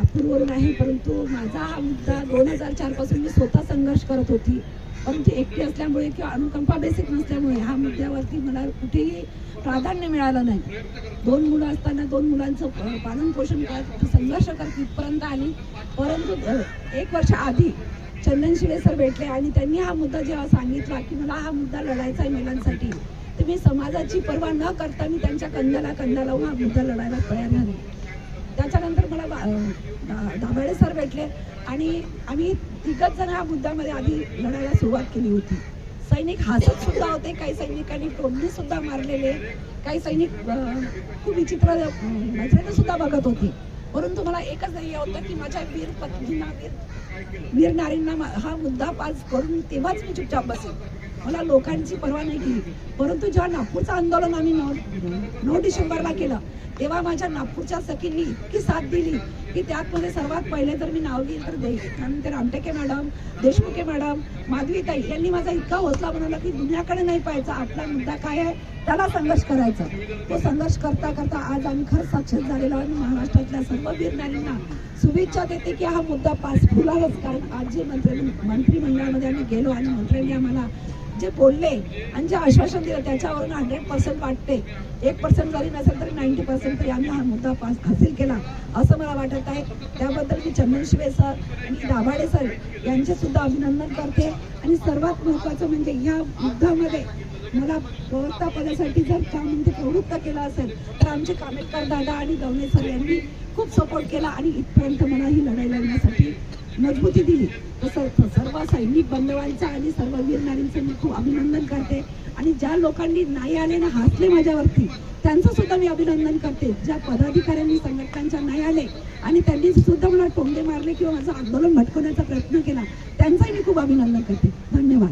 नागपूरवरून आहे, परंतु माझा हा मुद्दा 2004 पासून मी स्वतः संघर्ष करत होती, परंतु एकटी असल्यामुळे किंवा अनुकंपा बेसिक नसल्यामुळे ह्या मुद्द्यावरती मला कुठेही प्राधान्य मिळालं नाही. 2 मुलं असताना 2 मुलांचं पालन पोषण करत संघर्ष करत इथपर्यंत आली. परंतु 1 वर्ष आधी चंदन शिवे सर भेटले आणि त्यांनी हा मुद्दा जेव्हा सांगितला की मला हा मुद्दा लढायचा आहे महिलांसाठी, तर मी समाजाची पर्वा न करता मी त्यांच्या कंधाला कंधा लावून हा मुद्दा लढायला तयार झाले. त्याच्यानंतर मला दाभाडे सर भेटले आणि आम्ही तिघच जण ह्या मुद्द्यामध्ये आधी लढायला सुरुवात केली होती. सैनिक हसत सुद्धा होते, काही सैनिकांनी टोमणे सुद्धा मारलेले, काही सैनिक खूप विचित्र नजरेने सुद्धा बघत होते. परंतु मला एकच ध्येय होतं की माझ्या वीर पत्नींना वीर नारींना हा मुद्दा पास करून तेव्हाच मी चुपचाप बसेल. मला लोकांची पर्वा नाही केली. परंतु जेव्हा नागपूरचं आंदोलन आम्ही 9 डिसेंबरला केलं, तेव्हा माझ्या नागपूरच्या सखींनी इतकी साथ दिली की त्यातमध्ये सर्वात पहिले जर मी नाव घेईल तर त्यानंतर रामटेके मॅडम, देशमुखे मॅडम, माधवीताई यांनी माझा इतका हौसला बनवला की दुनियाकडे नाही पाहायचा, आपला मुद्दा काय आहे त्याला संघर्ष करायचा. तो संघर्ष करता करता आज आम्ही खरंच साक्षर झालेलो आणि महाराष्ट्रातल्या सर्व वीर नारींना शुभेच्छा देते की हा मुद्दा पास होणारच. कारण आज जे मंत्रिमंडळामध्ये आम्ही गेलो आणि मंत्र्यांनी आम्हाला जे बोलले आणि जे आश्वासन दिलं त्याच्यावरून 100% वाटते. 1% जरी नसेल तरी 90% तरी आम्ही हा मुद्दा पास हासिल केला असं मला वाटत आहे. त्याबद्दल मी चंदन शिवे सर आणि दाभाडे सर यांचे सुद्धा अभिनंदन करते. आणि सर्वात महत्त्वाचं म्हणजे ह्या मुद्द्यामध्ये मला प्रवक्ता पदासाठी जर त्या म्हणजे प्रवृत्त केलं असेल तर आमचे कामेटकर दादा आणि दवणे सर यांनी खूप सपोर्ट केला आणि इथपर्यंत मला ही लढाई लढण्यासाठी मजबूती दिली. तसं सर्व सैनिक बांधवांचं आणि सर्व वीर नारींचं मी खूप अभिनंदन करते. आणि ज्या लोकांनी नाही आले ना हसले माझ्यावरती त्यांचं सुद्धा मी अभिनंदन करते. ज्या पदाधिकाऱ्यांनी संघटनांच्या नाही आले आणि त्यांनी सुद्धा मला टोमणे मारले किंवा माझं आंदोलन भटकवण्याचा प्रयत्न केला त्यांचंही मी खूप अभिनंदन करते. धन्यवाद.